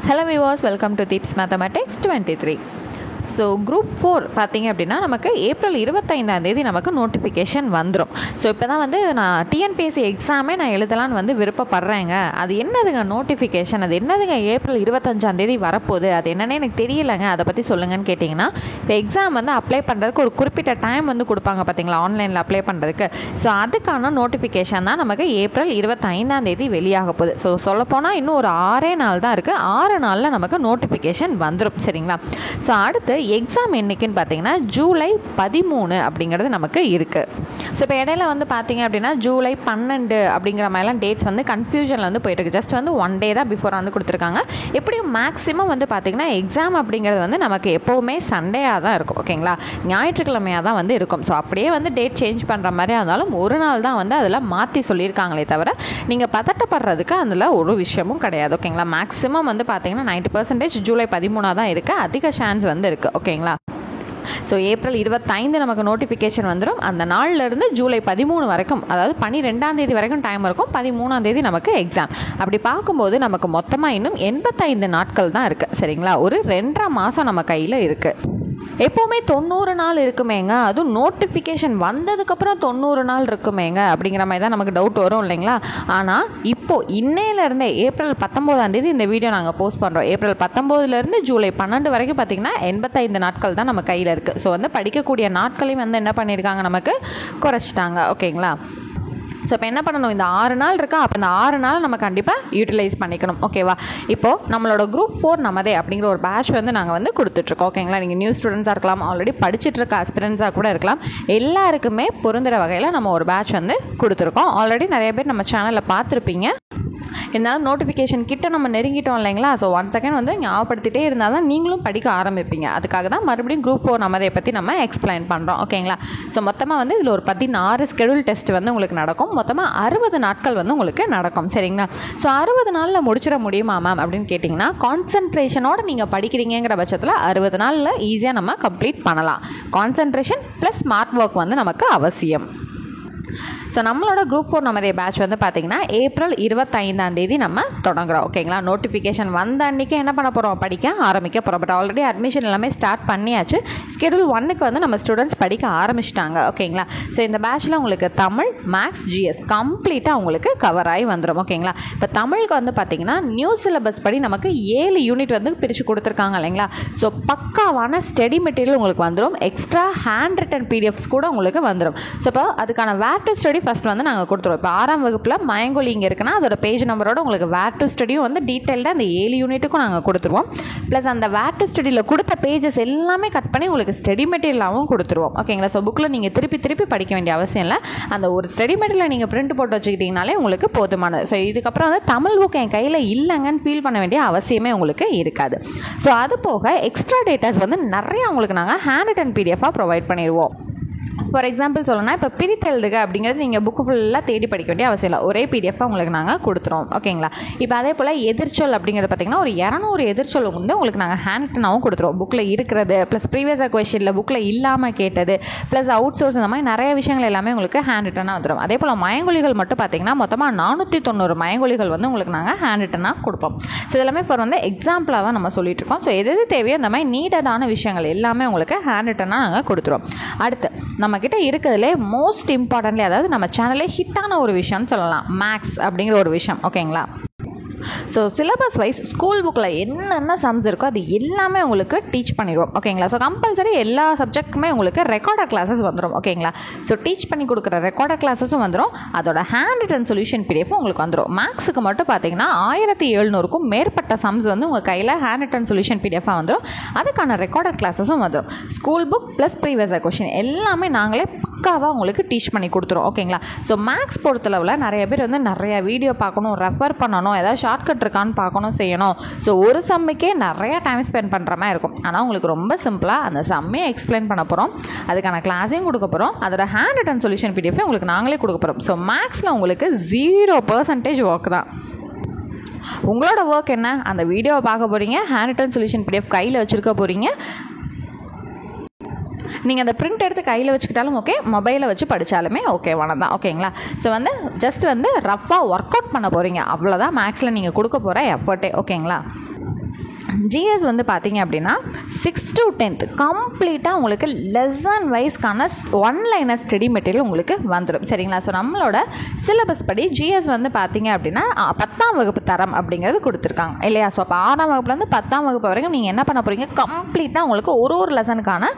Hello viewers, welcome to Tips Mathematics 23. So group 4 பார்த்திங்க அப்படின்னா நமக்கு ஏப்ரல் 25 நமக்கு நோட்டிஃபிகேஷன் வந்துடும். ஸோ இப்போ தான் நான் டிஎன்பிஎஸ்சி எக்ஸாமே நான் எழுதலான்னு விருப்பப்படுறேங்க. அது என்னதுங்க நோட்டிஃபிகேஷன், அது என்னதுங்க ஏப்ரல் 25 வரப்போகுது, அது என்னென்னு எனக்கு தெரியலைங்க, அதை பற்றி சொல்லுங்கன்னு கேட்டிங்கன்னா, இப்போ எக்ஸாம் அப்ளை பண்ணுறதுக்கு ஒரு குறிப்பிட்ட டைம் கொடுப்பாங்க பார்த்தீங்களா, ஆன்லைனில் அப்ளை பண்ணுறதுக்கு. ஸோ அதுக்கான நோட்டிஃபிகேஷன் தான் நமக்கு ஏப்ரல் 25 வெளியாக போகுது. ஸோ சொல்லப்போனால் இன்னும் ஒரு 6 நாள் தான் இருக்குது. 6 நாளில் நமக்கு நோட்டிஃபிகேஷன் வந்துடும். சரிங்களா? ஸோ அடுத்து எக்ஸாம் என்னைக்குன்னு பார்த்தீங்கன்னா ஜூலை 13 அப்படிங்கிறது நமக்கு இருக்குது. ஸோ இப்போ இடையில பார்த்தீங்க அப்படின்னா ஜூலை 12 அப்படிங்கிற மாதிரிலாம் டேட்ஸ் கன்ஃபியூஷனில் போயிட்டுருக்கு. ஜஸ்ட் 1 டே தான் பிஃபோர் கொடுத்துருக்காங்க. எப்படியும் மேக்ஸிமம் பார்த்தீங்கன்னா எக்ஸாம் அப்படிங்கிறது நமக்கு எப்போவுமே சண்டேயாக தான் இருக்கும். ஓகேங்களா? ஞாயிற்றுக்கிழமையாக தான் இருக்கும். ஸோ அப்படியே டேட் சேஞ்ச் பண்ணுற மாதிரியாக இருந்தாலும் ஒரு நாள் தான் அதில் மாற்றி சொல்லியிருக்காங்களே தவிர நீங்கள் பதட்டப்படுறதுக்கு அதில் ஒரு விஷயமும் கிடையாது. ஓகேங்களா? மேக்ஸிமம் பார்த்தீங்கன்னா 90% ஜூலை 13 தான் இருக்குது. அதிக சான்ஸ் இருக்குது. ஓகேங்களா? ஸோ ஏப்ரல் 25 நமக்கு நோட்டிஃபிகேஷன் வந்துடும். அந்த நாள்லேருந்து ஜூலை 13 வரைக்கும், அதாவது 12 வரைக்கும் டைம் இருக்கும். 13 நமக்கு எக்ஸாம். அப்படி பார்க்கும்போது நமக்கு மொத்தமாக இன்னும் 85 நாட்கள் தான் இருக்குது. சரிங்களா? ஒரு 2.5 மாதம் நம்ம கையில் இருக்குது. எப்போவுமே 90 நாள் இருக்குமேங்க, அதுவும் நோட்டிஃபிகேஷன் வந்ததுக்கப்புறம் 90 நாள் இருக்குமேங்க அப்படிங்கிற மாதிரி தான் நமக்கு டவுட் வரும் இல்லைங்களா? ஆனால் இப்போது இன்னையிலேருந்தே ஏப்ரல் 19 இந்த வீடியோ நாங்கள் போஸ்ட் பண்ணுறோம். ஏப்ரல் 19 ஜூலை 12 வரைக்கும் பார்த்திங்கன்னா 85 நாட்கள் தான் நம்ம கையில் இருக்குது. ஸோ படிக்கக்கூடிய நாட்களையும் என்ன பண்ணியிருக்காங்க, நமக்கு குறைச்சிட்டாங்க. ஓகேங்களா? ஸோ இப்போ என்ன பண்ணணும், இந்த 6 நாள் இருக்கா, அப்போ இந்த 6 நாள் நம்ம கண்டிப்பாக யூட்டிலைஸ் பண்ணிக்கணும். ஓகேவா? இப்போது நம்மளோட குரூப் 4 நமதே அப்படிங்கிற ஒரு பேட்ச் நாங்கள் கொடுத்துட்ருக்கோம். ஓகேங்களா? நீங்கள் நியூ ஸ்டூடெண்ட்ஸாக இருக்கலாம், ஆல்ரெடி படிச்சுட்டு இருக்க ஆஸ்பிரண்ட்ஸாக கூட இருக்கலாம். எல்லாருக்குமே பொருந்துகிற வகையில் நம்ம ஒரு பேட்ச் கொடுத்துருக்கோம். ஆல்ரெடி நிறைய பேர் நம்ம சேனலில் பார்த்துருப்பீங்க. இருந்தாலும் நோட்டிஃபிகேஷன் கிட்ட நம்ம நெருங்கிட்டோம் இல்லைங்களா? ஸோ 1 செகண்ட் ஞாபகப்படுத்திட்டே இருந்தால் தான் நீங்களும் படிக்க ஆரம்பிப்பீங்க. அதுக்காக தான் மறுபடியும் குரூப் 4 நமதை பற்றி நம்ம எக்ஸ்பிளைன் பண்ணுறோம். ஓகேங்களா? ஸோ மொத்தமாக இதில் ஒரு 16 ஸ்கெடியூல் டெஸ்ட் உங்களுக்கு நடக்கும். மொத்தமாக 60 நாட்கள் உங்களுக்கு நடக்கும். சரிங்களா? ஸோ 60 நாளில் முடிச்சிட முடியுமா மேம் அப்படின்னு கேட்டிங்கன்னா, கான்சன்ட்ரேஷனோடு நீங்கள் படிக்கிறீங்கிற பட்சத்தில் 60 நாளில் ஈஸியாக நம்ம கம்ப்ளீட் பண்ணலாம். கான்சன்ட்ரேஷன் ப்ளஸ் ஸ்மார்ட் ஒர்க் நமக்கு அவசியம். ஸோ நம்மளோட குரூப் 4 நம்மளுடைய பேட்ச் பார்த்திங்கன்னா ஏப்ரல் 25 நம்ம தொடங்குறோம். ஓகேங்களா? நோட்டிஃபிகேஷன் வந்த அன்றைக்கி என்ன பண்ண போகிறோம், படிக்க ஆரம்பிக்க போகிறோம். பட் ஆல்ரெடி அட்மிஷன் எல்லாமே ஸ்டார்ட் பண்ணியாச்சு. ஸ்கெடியூல் 1க்கு நம்ம ஸ்டூடெண்ட்ஸ் படிக்க ஆரம்பிச்சிட்டாங்க. ஓகேங்களா? ஸோ இந்த பேட்சில் உங்களுக்கு தமிழ், மேக்ஸ், ஜிஎஸ் கம்ப்ளீட்டாக உங்களுக்கு கவர் ஆகி வந்துடும். ஓகேங்களா? இப்போ தமிழுக்கு பார்த்திங்கன்னா நியூ சிலபஸ் படி நமக்கு 7 யூனிட் பிரித்து கொடுத்துருக்காங்க இல்லைங்களா? ஸோ பக்காவான ஸ்டடி மெட்டீரியல் உங்களுக்கு வந்துடும். எக்ஸ்ட்ரா ஹேண்ட் ரிட்டன் பிடிஎஃப்ஸ் கூட உங்களுக்கு வந்துடும். ஸோ இப்போ அதுக்கான வேர் டு ஸ்டடி ஃபஸ்ட் நாங்கள் கொடுத்துருவோம். இப்போ 6ஆம் வகுப்பில் மயங்கொலி இங்கே இருக்குன்னா அதோட பேஜ் நம்பரோட உங்களுக்கு வேர் டு ஸ்டடியும் டீட்டெயில்டாக அந்த 7 யூனிட்டுக்கும் நாங்கள் கொடுத்துருவோம். ப்ளஸ் அந்த வேர் டு ஸ்டடியில் கொடுத்த பேஜஸ் எல்லாமே கட் பண்ணி உங்களுக்கு ஸ்டடி மெட்டீரியலாகவும் கொடுத்துருவோம். ஓகேங்களா? ஸோ புக்கில் நீங்கள் திருப்பி படிக்க வேண்டிய அவசியம் இல்லை. அந்த ஒரு ஸ்டடி மெட்டீரியலை நீங்கள் பிரிண்ட் போட்டு வச்சுக்கிட்டிங்கனாலே உங்களுக்கு போதுமானது. ஸோ இதுக்கப்புறம் தமிழ் புக் என் கையில் இல்லைங்கன்னு ஃபீல் பண்ண வேண்டிய அவசியமே உங்களுக்கு இருக்காது. ஸோ அது போக எக்ஸ்ட்ரா டேட்டாஸ் நிறைய உங்களுக்கு நாங்கள் ஹேண்ட் ரிட்டன் பிடிஎஃபாக ப்ரொவைட் பண்ணிடுவோம். ஃபார் எக்ஸாம்பிள் சொல்லணும்னா, இப்போ பிரித்தெழுதுக அப்படிங்கிறது நீங்கள் புக்கு ஃபுல்லாக தேடி படிக்க வேண்டிய அவசியம் இல்லை. ஒரே பிடிஎஃபாக உங்களுக்கு நாங்கள் கொடுத்துருவோம். ஓகேங்களா? இப்போ அதே போல் எதிர்ச்சொல் அப்படிங்கிறது பார்த்திங்கன்னா ஒரு 200 எதிர்ச்சொல் உங்களுக்கு நாங்கள் ஹேண்ட் ரிட்டனாகவும் கொடுத்துருவோம். புக்கில் இருக்கிறது ப்ளஸ் ப்ரீவியஸ் கொஷனில் புக்கில் இல்லாமல் கேட்டது ப்ளஸ் அவுட் சோர்ஸ், இந்த மாதிரி நிறைய விஷயங்கள் எல்லாமே உங்களுக்கு ஹேண்ட் ரிட்டனாக வந்துடும். அதே போல் மயங்கொலிகள் மட்டும் பார்த்திங்கன்னா மொத்தமாக 490 மயங்கொலிகள் உங்களுக்கு நாங்கள் ஹேண்ட் ரிட்டனாக கொடுப்போம். ஸோ இதெல்லாமே ஃபார் எக்ஸாம்பிளாக தான் நம்ம சொல்லிட்டு இருக்கோம். ஸோ எது தேவையோ இந்த மாதிரி நீடடான விஷயங்கள் எல்லாமே உங்களுக்கு ஹேண்ட் ரிட்டனாக நாங்கள் கொடுத்துருவோம். அடுத்து நம்மக்கிட்ட இருக்கிறதுலே மோஸ்ட் இம்பார்ட்டன்ட்லி, அதாவது நம்ம சேனலே ஹிட்டான ஒரு விஷயம்னு சொல்லலாம், மேக்ஸ் அப்படிங்கிற ஒரு விஷயம். ஓகேங்களா? ஸோ சிலபஸ் வைஸ் ஸ்கூல் புக்கில் என்னென்ன சம்ஸ் இருக்கோ அது எல்லாமே உங்களுக்கு டீச் பண்ணிடுவோம். ஓகேங்களா? ஸோ கம்பல்சரி எல்லா சப்ஜெக்ட்டுமே உங்களுக்கு ரெக்கார்டர் கிளாஸஸ் வந்துடும். ஓகேங்களா? ஸோ டீச் பண்ணி கொடுக்குற ரெக்கார்டர் கிளாஸஸும் வந்துடும். அதோட ஹேண்ட் ரிட்டன் சொல்யூஷன் பிடிஎஃப்பும் உங்களுக்கு வந்துடும். மேக்ஸுக்கு மட்டும் பார்த்தீங்கன்னா 1700க்கும் மேற்பட்ட சம்ஸ் உங்கள் கையில் ஹேண்ட் ரிட்டன் சொல்யூஷன் பிடிஎஃபாக வந்துடும். அதுக்கான ரெக்கார்டர் கிளாஸஸும் வந்துடும். School book plus previous question எல்லாமே நாங்களே பக்காவாக உங்களுக்கு டீச் பண்ணி கொடுத்துருவோம். ஓகேங்களா? ஸோ மேக்ஸ் பொறுத்தளவில் நிறைய பேர் நிறைய வீடியோ பார்க்கணும், ரெஃபர் பண்ணணும், ஏதாவது ஷார்ட்கட் இருக்கான்னு பார்க்கணும், செய்யணும். ஸோ ஒரு சம்முக்கே நிறைய டைம் ஸ்பெண்ட் பண்ணுற மாதிரி இருக்கும். ஆனால் உங்களுக்கு ரொம்ப சிம்பிளாக அந்த சம்மே எக்ஸ்பிளைன் பண்ண போகிறோம். அதுக்கான கிளாஸையும் கொடுக்க போகிறோம். அதோட ஹேண்ட் ரிட்டன் சொல்யூஷன் பிடிஎஃப் உங்களுக்கு நாங்களே கொடுக்க போகிறோம். ஸோ மேக்ஸில் உங்களுக்கு 0% ஒர்க் தான். உங்களோட ஒர்க் என்ன, அந்த வீடியோவை பார்க்க போகிறீங்க, ஹேண்ட் ரிட்டன் சொல்யூஷன் பிடிஎஃப் கையில் வச்சுருக்க போகிறீங்க. நீங்கள் அந்த பிரிண்ட் எடுத்து கையில் வச்சுக்கிட்டாலும் ஓகே, மொபைலில் வச்சு படித்தாலுமே ஓகேவானது தான். ஓகேங்களா? ஸோ ஜஸ்ட் ரஃபாக ஒர்க் அவுட் பண்ண போகிறீங்க, அவ்வளோதான் மேக்ஸில் நீங்கள் கொடுக்க போகிற எஃபர்ட்டே. ஓகேங்களா? ஜிஎஸ் வந்து பார்த்தீங்க அப்படின்னா 6th to 10th கம்ப்ளீட்டாக உங்களுக்கு லெசன் வைஸ்க்கான ஒன்லைனர் ஸ்டடி மெட்டீரியல் உங்களுக்கு வந்துடும். சரிங்களா? ஸோ நம்மளோட சிலபஸ் படி ஜிஎஸ் வந்து பார்த்தீங்க அப்படின்னா 10ஆம் வகுப்பு தரம் அப்படிங்கிறது கொடுத்துருக்காங்க இல்லையா? ஸோ அப்போ 6ஆம் வகுப்புலேருந்து 10ஆம் வகுப்பு வரைக்கும் நீங்கள் என்ன பண்ண போகிறீங்க, கம்ப்ளீட்டாக உங்களுக்கு ஒரு லெசனுக்கான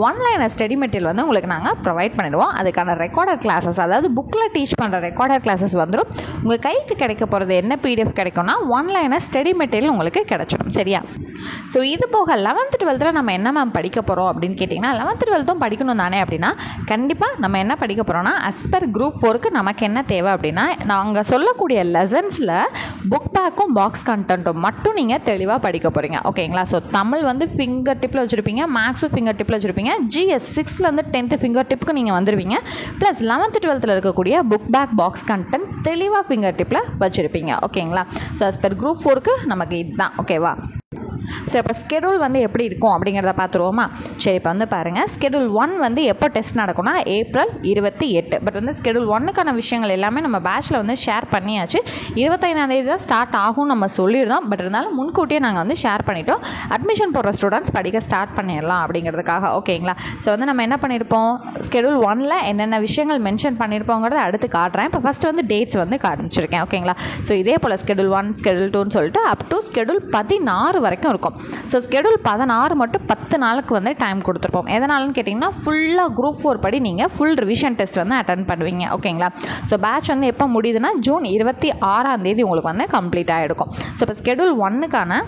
ஒன்லைனர் ஸ்டடி மெட்டீரியல் வந்து உங்களுக்கு நாங்கள் ப்ரொவைட் பண்ணிடுவோம். அதுக்கான ரெக்கார்டர் கிளாஸஸ், அதாவது புக்கில் டீச் பண்ணுற ரெக்கார்டர் கிளாஸஸ் வந்துடும். உங்கள் கைக்கு கிடைக்க போகிறது என்ன பிடிஎஃப் கிடைக்கும்னா ஒன்லைனர் ஸ்டடி மெட்டீரியல் உங்களுக்கு கிடைச்சிடும். சரியா? ஸோ இது போக 11th 12th நம்ம என்ன மேம் படிக்க போகிறோம் அப்படின்னு கேட்டிங்கன்னா, 11th 12th படிக்கணும் தானே அப்படின்னா கண்டிப்பாக நம்ம என்ன படிக்க போகிறோம்னா அஸ்பர் குரூப் 4க்கு நமக்கு என்ன தேவை அப்படின்னா, நாங்கள் சொல்லக்கூடிய லெசன்ஸில் புக் பேக்கும் பாக்ஸ் கண்டென்ட்டும் மட்டும் நீங்கள் தெளிவாக படிக்க போகிறீங்க. ஓகேங்களா? ஸோ தமிழ் வந்து ஃபிங்கர் டிப்பில் வச்சுருப்பீங்க, மேக்ஸும் ஃபிங்கர் டிப்பில் வச்சுருப்பீங்க, ஜிஎஸ் 6th 10th ஃபிங்கர் டிப்புக்கு நீங்கள் வந்துடுவீங்க. ப்ளஸ் 11th 12th இருக்கக்கூடிய புக் பேக் பாக்ஸ் கண்டென்ட் தெளிவாக ஃபிங்கர் டிப்பில் வச்சுருப்பீங்க. ஓகேங்களா? ஸோ அஸ்பர் குரூப் 4க்கு நமக்கு இதுதான். ஓகேவா? ஸோ இப்போ ஸ்கெடியூல் வந்து எப்படி இருக்கும் அப்படிங்கிறத பார்த்துருவோமா? சரி, இப்போ வந்து பாருங்கள், ஸ்கெடியூல் 1 வந்து எப்போ டெஸ்ட் நடக்கும்னா April 28. பட் வந்து ஸ்கெடியூல் 1க்கான விஷயங்கள் எல்லாமே நம்ம பேட்சில் வந்து ஷேர் பண்ணியாச்சு. 25ஆம் தேதி தான் ஸ்டார்ட் ஆகும் நம்ம சொல்லியிருந்தோம். பட் இருந்தாலும் முன்கூட்டியே நாங்கள் வந்து ஷேர் பண்ணிட்டோம். அட்மிஷன் போடுற ஸ்டூடெண்ட்ஸ் படிக்க ஸ்டார்ட் பண்ணிடலாம் அப்படிங்கிறதுக்காக. ஓகேங்களா? ஸோ வந்து நம்ம என்ன பண்ணியிருப்போம், ஸ்கெடியூல் 1ல் என்னென்ன விஷயங்கள் மென்ஷன் பண்ணியிருப்போங்கிறத அடுத்து காட்டுறேன். இப்போ ஃபஸ்ட்டு வந்து டேட்ஸ் வந்து காமிச்சிருக்கேன். ஓகேங்களா? ஸோ இதே போல் ஸ்கெடியூல் 1 ஸ்கெடியூல் 2ன்னு சொல்லிட்டு அப் டு ஸ்கெடியூல் 16 வரைக்கும் இருக்கும். ஸோ ஸ்கெடியூல் 16 மட்டும் 10 நாளுக்கு வந்து டைம் கொடுத்துருப்போம். எதனாலன்னு கேட்டிங்கன்னா, ஃபுல்லாக குரூப் 4 படி நீங்கள் ஃபுல் ரிவிஷன் டெஸ்ட் வந்து அட்டன் பண்ணுவீங்க. ஓகேங்களா? ஸோ பேட்ச் வந்து எப்போ முடியுதுன்னா ஜூன் 26ஆம் தேதி உங்களுக்கு வந்து கம்ப்ளீட் ஆகிருக்கும். ஸோ இப்போ ஸ்கெடியூல் 1க்கான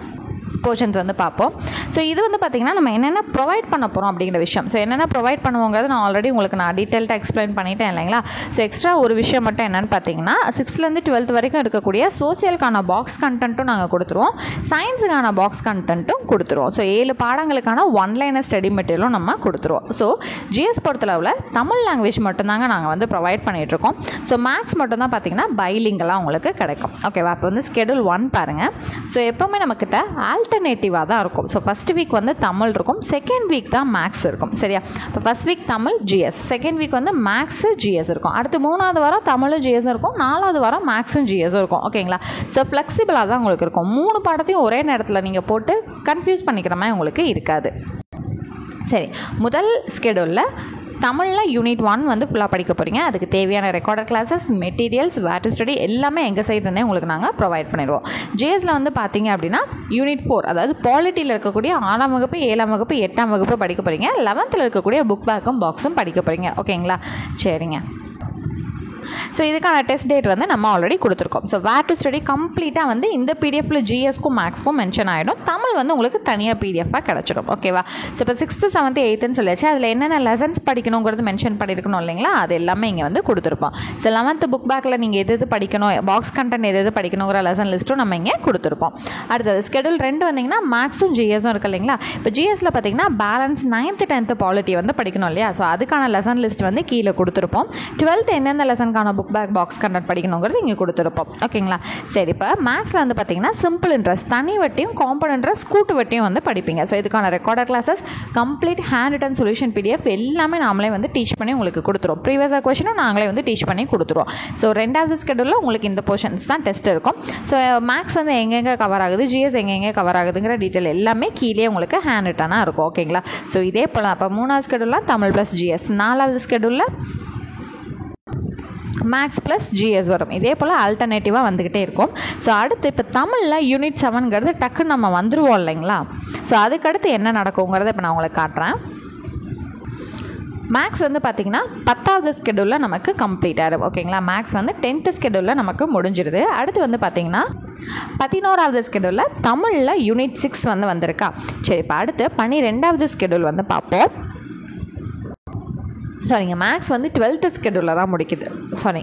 போர்ஷன்ஸ் வந்து பார்ப்போம். ஸோ இது வந்து பார்த்திங்கன்னா நம்ம என்னென்ன ப்ரொவைட் பண்ண போகிறோம் அப்படிங்கிற விஷயம். ஸோ என்னென்ன ப்ரொவைட் பண்ணுவோங்கிறது நான் ஆல்ரெடி உங்களுக்கு டீட்டெயில்டாக எக்ஸ்பிளைன் பண்ணிட்டேன் இல்லைங்களா? ஸோ எக்ஸ்ட்ரா ஒரு விஷயம் மட்டும் என்னென்னு பார்த்தீங்கன்னா, 6th 12th வரைக்கும் இருக்கக்கூடிய சோசியலுக்கான பாக்ஸ் கண்டென்ட்டும் நாங்கள் கொடுத்துருவோம், சயின்ஸுக்கான பாக்ஸ் கண்டென்ட்டும் கொடுத்துருவோம். ஸோ 7 பாடங்களுக்கான ஒன்லைனர் ஸ்டடி மெட்டீரியலும் நம்ம கொடுத்துருவோம். ஸோ ஜிஎஸ் பொறுத்தளவில் தமிழ் லாங்குவேஜ் மட்டும்தாங்க நாங்கள் வந்து ப்ரொவைட் பண்ணிகிட்ருக்கோம். ஸோ மேக்ஸ் மட்டும்தான் பார்த்திங்கன்னா பைலிங்கெல்லாம் உங்களுக்கு கிடைக்கும். ஓகேவா? அப்போ வந்து ஸ்கெடியூல் 1 பாருங்கள். ஸோ எப்போவுமே நம்மக்கிட்ட ஆல்டர்னேட்டிவாக தான் இருக்கும். ஸோ ஃபஸ்ட் வீக் வந்து தமிழ் இருக்கும், செகண்ட் வீக் தான் மேக்ஸ் இருக்கும். சரியா? இப்போ first week Tamil GS, second week வந்து மேக்ஸு ஜிஎஸ் இருக்கும். அடுத்து 3வது வாரம் தமிழும் ஜிஎஸ் இருக்கும், 4வது வாரம் மேக்ஸும் ஜிஎஸ் இருக்கும். ஓகேங்களா? ஸோ ஃப்ளெக்சிபிளாக தான் உங்களுக்கு இருக்கும். 3 பாடத்தையும் ஒரே நேரத்தில் நீங்கள் போட்டு கன்ஃபியூஸ் பண்ணிக்கிற மாதிரி உங்களுக்கு இருக்காது. சரி, முதல் ஸ்கெடியூலில் தமிழில் யூனிட் 1 வந்து ஃபுல்லாக படிக்க போகிறீங்க. அதுக்கு தேவையான recorded classes, materials, where to study எல்லாமே எங்கள் சைட்லேருந்தே உங்களுக்கு நாங்கள் ப்ரொவைட் பண்ணிடுவோம். ஜிஎஸில் வந்து பார்த்தீங்க அப்படின்னா யூனிட் 4, அதாவது பாலிட்டியில் இருக்கக்கூடிய 6ஆம் வகுப்பு, 7ஆம் வகுப்பு, 8ஆம் வகுப்பு படிக்க போகிறீங்க. 11th இருக்கக்கூடிய புக் பேக்கும் பாக்ஸும் படிக்க போகிறீங்க. ஓகேங்களா? சரிங்க. ஸோ இதுக்கான டெஸ்ட் டேட் வந்து நம்ம ஆல்ரெடி கொடுத்துருக்கோம். ஸோ வேர் டு ஸ்டடி கம்ப்ளீட்டாக வந்து இந்த பிடிஎஃப்ல ஜிஎஸ்க்கும் மேக்ஸ்க்கும் மென்ஷன் ஆகிடும். தமிழ் வந்து உங்களுக்கு தனியாக பிடிஎஃபாக கிடச்சிடும். ஓகேவா? ஸோ இப்போ 6th 7th 8th சொல்லியாச்சு. அதில் என்னென்ன லெசன்ஸ் படிக்கணுங்கிறது மென்ஷன் பண்ணியிருக்கணும் இல்லைங்களா? அது எல்லாமே இங்கே வந்து கொடுத்துருப்போம். ஸோ 11th புக் பேக்கில் நீங்கள் எது படிக்கணும், பாக்ஸ் கண்டென்ட் எது படிக்கணுங்கிற லெசன் லிஸ்ட்டும் நம்ம இங்கே கொடுத்துருப்போம். அடுத்தது ஸ்கெடியூல் 2 வந்தீங்கன்னா மேக்ஸும் ஜிஎஸும் இருக்குது இல்லைங்களா? இப்போ ஜிஎஸில் பார்த்தீங்கன்னா பேலன்ஸ் 9th 10th பாலிட்டி வந்து படிக்கணும் இல்லையா? ஸோ அதுக்கான லெசன் லிஸ்ட் வந்து கீழே கொடுத்துருப்போம். 12th எந்தெந்த லெசனுக்கான புக் பேக் பாக்ஸ் கண்டென்ட் படிக்கணுங்கிறது இங்கே கொடுத்துருப்போம். ஓகேங்களா? சரி, இப்போ மேக்ஸில் வந்து பார்த்தீங்கன்னா சிம்பிள் இன்ட்ரெஸ்ட், தனி வட்டியும் காம்பவுண்ட் இன்ட்ரெஸ்ட், கூட்டு வட்டியும் வந்து படிப்பீங்க. ஸோ இதுக்கான recorder classes, complete hand return solution PDF எல்லாமே நாமளே வந்து டீச் பண்ணி உங்களுக்கு கொடுத்துருவோம். ப்ரீவியஸாக கொஸ்டினும் நாங்களே வந்து டீச் பண்ணி கொடுத்துருவோம். ஸோ 2வது ஸ்கெடியூலில் உங்களுக்கு இந்த போர்ஷன்ஸ் தான் டெஸ்ட் இருக்கும். ஸோ மேக்ஸ் வந்து எங்கெங்கே கவர் ஆகுது, ஜிஎஸ் எங்கெங்கே கவர் ஆகுதுங்கிற டீட்டெயில் எல்லாமே கீழே உங்களுக்கு ஹேண்ட் ரிட்டனாக இருக்கும். ஓகேங்களா? ஸோ இதே போல் அப்போ 3வது ஸ்கெடியூலில் தமிழ் ப்ளஸ் ஜிஎஸ், 4வது ஸ்கெடியூலில் மேக்ஸ் ப்ளஸ் ஜிஎஸ் வரும். இதே போல் ஆல்டர்னேட்டிவாக வந்துக்கிட்டே இருக்கும். ஸோ அடுத்து இப்போ தமிழில் யூனிட் 7ங்கிறது டக்குன்னு நம்ம வந்துடுவோம் இல்லைங்களா? ஸோ அதுக்கடுத்து என்ன நடக்குங்கிறத இப்போ நான் உங்களுக்கு காட்டுறேன். மேக்ஸ் வந்து பார்த்திங்கன்னா 10வது ஸ்கெடியூலில் நமக்கு கம்ப்ளீட் ஆகிடும். ஓகேங்களா? மேக்ஸ் வந்து 10th ஸ்கெடியூலில் நமக்கு முடிஞ்சிருது. அடுத்து வந்து பார்த்திங்கன்னா 11வது ஸ்கெடியூலில் தமிழில் யூனிட் 6 வந்து வந்திருக்கா? சரி, இப்போ அடுத்து 12வது ஸ்கெடியூல் வந்து பார்ப்போம். சாரிங்க, மேக்ஸ் வந்து 12th ஸ்கெடியூலில் தான் முடிக்குது. சாரி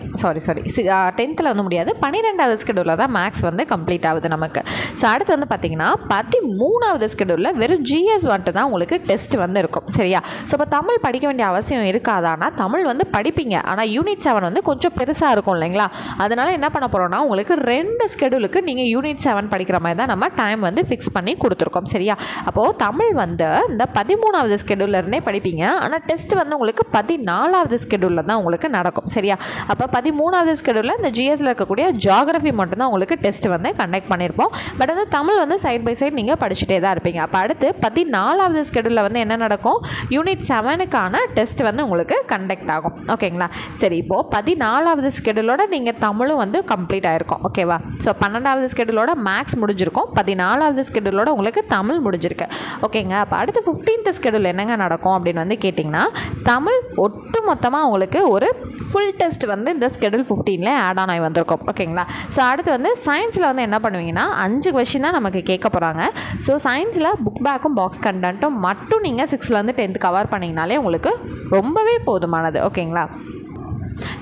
10th வந்து முடியாது, 12வது ஸ்கெடியூலில் தான் மேக்ஸ் வந்து கம்ப்ளீட் ஆகுது நமக்கு. ஸோ அடுத்து வந்து பார்த்திங்கன்னா 13வது ஸ்கெடியூலில் வெறும் ஜிஎஸ் வந்துட்டு தான் உங்களுக்கு டெஸ்ட் வந்து இருக்கும். சரியா? ஸோ இப்போ தமிழ் படிக்க வேண்டிய அவசியம் இருக்காதானா? தமிழ் வந்து படிப்பீங்க, ஆனால் யூனிட் 7 வந்து கொஞ்சம் பெருசாக இருக்கும் இல்லைங்களா? அதனால் என்ன பண்ண போகிறோம்னா, உங்களுக்கு 2 ஸ்கெடியூலுக்கு நீங்கள் யூனிட் 7 படிக்கிற மாதிரி தான் நம்ம டைம் வந்து ஃபிக்ஸ் பண்ணி கொடுத்துருக்கோம். சரியா? அப்போது தமிழ் வந்து இந்த 13வது ஸ்கெடியூலில் இருந்தே படிப்பீங்க, ஆனால் டெஸ்ட் வந்து உங்களுக்கு 14வது ஸ்கெடியூலில் தான் உங்களுக்கு நடக்கும். சரியா? அப்போ 13வது ஸ்கெடியூலில் இந்த ஜிஎஸ்ல இருக்கக்கூடிய ஜியாகிரஃபி மட்டும்தான் உங்களுக்கு டெஸ்ட் வந்து கண்டக்ட் பண்ணியிருப்போம். பட் வந்து தமிழ் வந்து சைட் பை சைட் நீங்கள் படிச்சுட்டே தான் இருப்பீங்க. அப்போ அடுத்து 14வது ஸ்கெடியூலில் வந்து என்ன நடக்கும்? யூனிட் 7க்கான டெஸ்ட் வந்து உங்களுக்கு கண்டக்ட் ஆகும். ஓகேங்களா? சரி, இப்போது 14வது ஸ்கெடியூலோட நீங்கள் தமிழும் வந்து கம்ப்ளீட் ஆகிருக்கும். ஓகேவா? ஸோ 12வது ஸ்கெடியூலோட மேக்ஸ் முடிஞ்சிருக்கும், 14வது ஸ்கெடியூலோட உங்களுக்கு தமிழ் முடிஞ்சிருக்கு. ஓகேங்க. அப்போ அடுத்து 15th ஸ்கெடியூல் என்னங்க நடக்கும் அப்படின்னு வந்து கேட்டிங்கன்னா, தமிழ் ஒட்டு மொத்தமாக உங்களுக்கு ஒரு ஃபுல் டெஸ்ட் வந்து இந்த ஸ்கெடியூல் 15ல ஆட் ஆன் ஆகி வந்திருக்கும். ஓகேங்களா? ஸோ அடுத்து வந்து சயின்ஸில் வந்து என்ன பண்ணுவீங்கன்னா 5 கொஸ்டின் தான் நமக்கு கேட்க போகிறாங்க. ஸோ சயின்ஸில் புக் பேக்கும் பாக்ஸ் கண்டென்ட்டும் மட்டும் நீங்கள் 6லேருந்து 10th கவர் பண்ணிங்கனாலே உங்களுக்கு ரொம்பவே போதுமானது. ஓகேங்களா?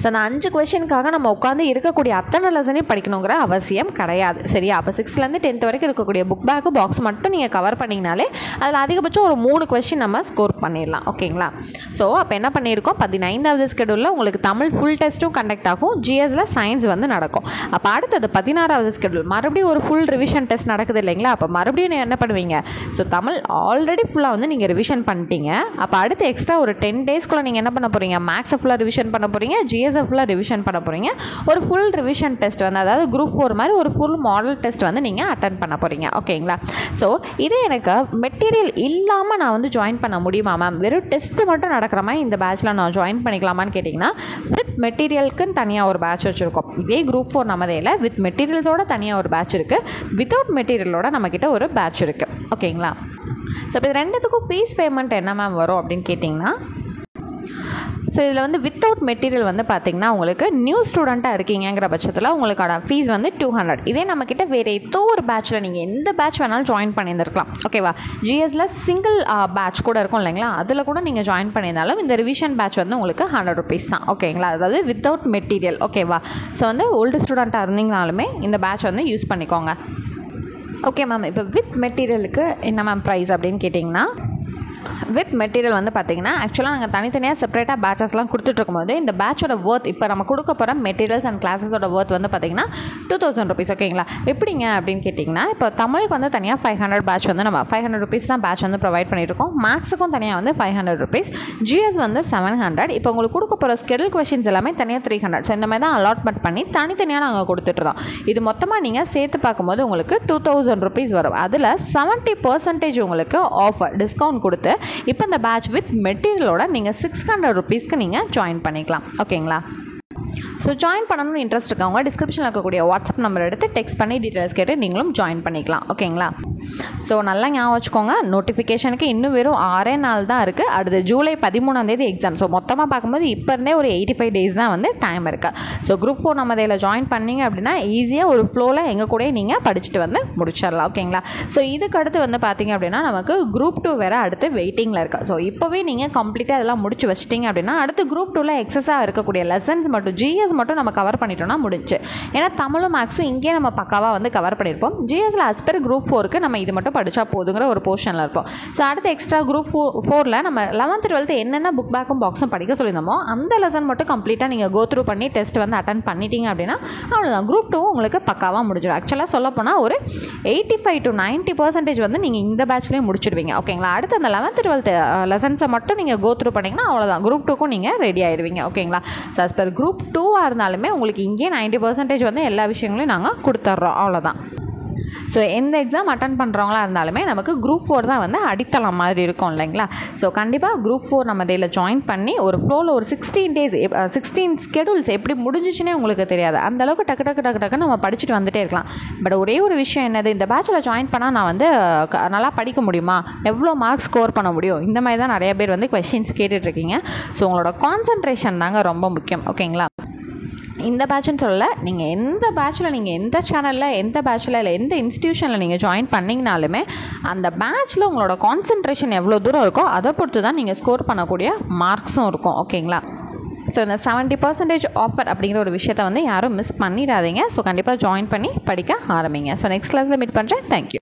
ஸோ அந்த 5 கொஷினுக்காக நம்ம உட்காந்து இருக்கக்கூடிய அத்தனை லெசனையும் படிக்கணுங்கிற அவசியம் கிடையாது. சரியா? அப்போ 6லேருந்து 10th வரைக்கும் இருக்கக்கூடிய புக் பேக்கு பாக்ஸ் மட்டும் நீங்கள் கவர் பண்ணிங்கனாலே அதில் அதிகபட்சம் ஒரு 3 கொஸ்டின் நம்ம ஸ்கோர் பண்ணிடலாம். ஓகேங்களா? ஸோ அப்போ என்ன பண்ணியிருக்கோம்? 15வது ஸ்கெடியூலில் உங்களுக்கு தமிழ் ஃபுல் டெஸ்ட்டும் கண்டக்ட் ஆகும், ஜிஎஸ்ல சயின்ஸ் வந்து நடக்கும். அப்போ அடுத்தது 16வது ஸ்கெடியூல் மறுபடியும் ஒரு ஃபுல் ரிவிஷன் டெஸ்ட் நடக்குது இல்லைங்களா? அப்போ மறுபடியும் நீங்கள் என்ன பண்ணுவீங்க? ஸோ தமிழ் ஆல்ரெடி ஃபுல்லாக வந்து நீங்கள் ரிவிஷன் பண்ணிட்டீங்க. அப்போ அடுத்து எக்ஸ்ட்ரா ஒரு 10 டேஸ்க்குள்ளே நீங்கள் என்ன பண்ண போகிறீங்க? மேக்ஸை ஃபுல்லாக ரிவிஷன் பண்ண போகிறீங்க, ஜிஎஸ்எஃப் ஃபுல்லாக ரிவிஷன் பண்ண போகிறீங்க. ஒரு ஃபுல் ரிவிஷன் டெஸ்ட் வந்து, அதாவது குரூப் 4 மாதிரி ஒரு ஃபுல் மாடல் டெஸ்ட் வந்து நீங்கள் அட்டன் பண்ண போகிறீங்க. ஓகேங்களா? ஸோ இதே எனக்கு மெட்டீரியல் இல்லாமல் நான் வந்து ஜாயின் பண்ண முடியுமா மேம்? வெறும் டெஸ்ட்டு மட்டும் நடக்கிற மாதிரி இந்த பேட்சில் நான் ஜாயின் பண்ணிக்கலாமான்னு கேட்டிங்கன்னா, வித் மெட்டீரியலுக்குன்னு தனியாக ஒரு பேட்ச் வச்சுருக்கோம். இதே குரூப் 4 நம்மதையில் வித் மெட்டீரியல்ஸோட தனியாக ஒரு பேட்ச் இருக்குது, வித்தவுட் மெட்டீரியலோட நம்மக்கிட்ட ஒரு பேட்ச் இருக்குது. ஓகேங்களா? ஸோ இப்போ இது ரெண்டுத்துக்கும் ஃபீஸ் பேமெண்ட் என்ன மேம் வரும் அப்படின்னு கேட்டிங்கன்னா, ஸோ இதில் வந்து வித்தவுட் மெட்டீரியல் வந்து பார்த்திங்கன்னா உங்களுக்கு நியூ ஸ்டூடெண்ட்டாக இருக்கீங்கிற பட்சத்தில் உங்களுக்கான ஃபீஸ் வந்து 200. இதே நம்மக்கிட்ட வேறு ஏதோ ஒரு பேட்சில் நீங்கள் எந்த பேட்ச் வேணாலும் ஜாயின் பண்ணியிருந்துருக்கலாம். ஓகேவா? ஜிஎஸ்ல சிங்கிள் பேட்ச் கூட இருக்கும் இல்லைங்களா? அதில் கூட நீங்கள் ஜாயின் பண்ணியிருந்தாலும் இந்த ரிவிஷன் பேட்ச் வந்து உங்களுக்கு 100 rupees தான். ஓகேங்களா? அதாவது வித்தவுட் மெட்டீரியல். ஓகேவா? ஸோ வந்து ஓல்டு ஸ்டூடெண்ட்டாக இருந்தீங்கனாலுமே இந்த பேட்ச் வந்து யூஸ் பண்ணிக்கோங்க. ஓகே மேம், இப்போ வித் மெட்டீரியலுக்கு என்ன மேம் ப்ரைஸ் அப்படின்னு கேட்டிங்கன்னா, வித் மெட்டீரியல் வந்து பார்த்திங்கன்னா ஆக்சுவலாக நாங்கள் தனித்தனியாக செப்பரேட்டாக பேட்சஸ்லாம் கொடுத்துட்ருக்கும்போது இந்த பேட்சோட ஒர்த் இப்போ நம்ம கொடுக்க போகிற மெட்டீரியல்ஸ் அண்ட் கிளாஸஸோட ஒர்த் வந்து பார்த்திங்கன்னா 2000 rupees. ஓகேங்களா? எப்படிங்க அப்படின்னு கேட்டிங்கன்னா, இப்போ தமிழுக்கு வந்து தனியாக 500 பேட்ச் வந்து நம்ம 500 rupees தான் பேட்ச் வந்து ப்ரொவைட் பண்ணியிருக்கோம். மேக்ஸுக்கும் தனியாக வந்து 500 rupees, ஜிஎஸ் வந்து 700. இப்போ உங்களுக்கு கொடுக்க போகிற ஸ்கெடியூல் கொஷின்ஸ் எல்லாமே தனியாக 300. ஸோ இந்த மாதிரி தான் அலாட்மெண்ட் பண்ணி தனித்தனியாக நாங்கள் கொடுத்துட்ருந்தோம். இது மொத்தமாக நீங்கள் சேர்த்து பார்க்கும்போது உங்களுக்கு 2000 rupees வரும். அதில் 70% உங்களுக்கு ஆஃபர் டிஸ்கவுண்ட் கொடுத்து இப்போ இந்த பேட்ச் வித் மெட்டீரியலோட நீங்கள் 600 rupeesக்கு நீங்கள் ஜாயின் பண்ணிக்கலாம். ஓகேங்களா? ஸோ ஜாயின் பண்ணணும்னு இன்ட்ரெஸ்ட் இருக்கவங்க டிஸ்கிரிப்ஷனில் இருக்கக்கூடிய வாட்ஸ்அப் நம்பர் எடுத்து டெக்ஸ்ட் பண்ணி டீட்டெயில்ஸ் கேட்டு நீங்களும் ஜாயின் பண்ணிக்கலாம். ஓகேங்களா? ஸோ நல்லா ஞாபகம் வச்சுக்கோங்க, நோட்டிஃபிகேஷனுக்கு இன்னும் வெறும் 6 நாள் தான் இருக்குது. அடுத்து ஜூலை 13 எக்ஸாம். ஸோ மொத்தமாக பார்க்கும்போது இப்போ இருந்தே ஒரு 85 days தான் வந்து டைம் இருக்குது. ஸோ குரூப் 4 நம்ம இதில் ஜாயின் பண்ணிங்க அப்படின்னா ஈஸியாக ஒரு ஃப்ளோவில் எங்கள் கூட நீங்கள் படிச்சுட்டு வந்து முடிச்சிடலாம். ஓகேங்களா? ஸோ இதுக்கு அடுத்து வந்து பார்த்திங்க அப்படின்னா நமக்கு குரூப் 2 வேறு அடுத்து வெயிட்டிங்கில் இருக்குது. ஸோ இப்போவே நீங்கள் கம்ப்ளீட்டாக அதெல்லாம் முடிச்சு வச்சிட்டிங்க அப்படின்னா அடுத்து குரூப் 2ல் எக்ஸஸாக இருக்கக்கூடிய லெசன்ஸ் மட்டும் ஜிஎஸ் மட்டும் நம்ம கவர் பண்ணிட்டோம்னா முடிஞ்சு. ஏன்னா தமிழும் மேக்ஸும் இங்கே நம்ம பக்காவாக வந்து கவர் பண்ணியிருப்போம். ஜிஎஸ்ல as per குரூப் 4க்கு நம்ம இது மட்டும் படித்தா போதுங்கிற ஒரு போர்ஷனில் இருப்போம். ஸோ அடுத்து எக்ஸ்ட்ரா குரூப் 4ல் நம்ம 11th 12th என்னென்ன புக் பேக்கும் பாக்ஸும் படிக்க சொல்லியிருந்தோமோ அந்த லெசன் மட்டும் கம்ப்ளீட்டாக நீங்கள் கோ த்ரூ பண்ணி டெஸ்ட் வந்து அட்டன் பண்ணிட்டீங்க அப்படின்னா அவ்வளோதான், குரூப் 2 உங்களுக்கு பக்காவாக முடிஞ்சிடும். ஆக்சுவலாக சொல்ல போனால் ஒரு 85 to 90% வந்து நீங்கள் இந்த பேட்ச்லேயே முடிச்சிடுவீங்க. ஓகேங்களா? அடுத்து அந்த 11th 12th லெசன்ஸை மட்டும் நீங்கள் கோ த்ரூ பண்ணிங்கன்னா அவ்வளோதான், குரூப் 2க்கும் நீங்கள் ரெடி ஆயிடுவீங்க. ஓகேங்களா? ஸோ as per குரூப் 2 இருந்தாலுமே உங்களுக்கு இங்கே 90% வந்து எல்லா விஷயங்களையும் நாங்கள் கொடுத்துட்றோம். அவ்வளோதான். ஸோ எந்த எக்ஸாம் அட்டன் பண்ணுறவங்களா இருந்தாலுமே நமக்கு குரூப் 4 தான் வந்து அடித்தளம் மாதிரி இருக்கும் இல்லைங்களா? ஸோ கண்டிப்பாக குரூப் 4 நம்ம இதில் ஜாயின் பண்ணி ஒரு ஃப்ளோவில் ஒரு 16 days 16 ஸ்கெடியூல்ஸ் எப்படி முடிஞ்சிச்சுன்னே உங்களுக்கு தெரியாது. அந்தளவுக்கு டக்கு நம்ம படிச்சுட்டு வந்துட்டே இருக்கலாம். பட் ஒரே ஒரு விஷயம் என்னது, இந்த பேட்சில் ஜாயின் பண்ணால் நான் வந்து நல்லா படிக்க முடியுமா, எவ்வளோ மார்க்ஸ் ஸ்கோர் பண்ண முடியும், இந்த மாதிரி தான் நிறைய பேர் வந்து கொஸ்டின்ஸ் கேட்டுட்ருக்கீங்க. ஸோ உங்களோட கான்சன்ட்ரேஷன் தாங்க ரொம்ப முக்கியம். ஓகேங்களா? இந்த பேட்ச்னு சொல்லலை, நீங்கள் எந்த பேட்சில் நீங்கள் எந்த சேனலில் எந்த பேட்சில் இல்லை எந்த இன்ஸ்டியூஷனில் நீங்கள் ஜாயின் பண்ணிங்கனாலுமே அந்த பேட்சில் உங்களோட கான்சன்ட்ரேஷன் எவ்வளோ தூரம் இருக்கோ அதை பொறுத்து தான் நீங்கள் ஸ்கோர் பண்ணக்கூடிய மார்க்ஸும் இருக்கும். ஓகேங்களா? ஸோ இந்த 70% ஆஃபர் அப்படிங்கிற ஒரு விஷயத்தை வந்து யாரும் மிஸ் பண்ணிடாதீங்க. ஸோ கண்டிப்பாக ஜாயின் பண்ணி படிக்க ஆரம்பிங்க. ஸோ நெக்ஸ்ட் கிளாஸில் மீட் பண்ணுறேன். தேங்க்யூ.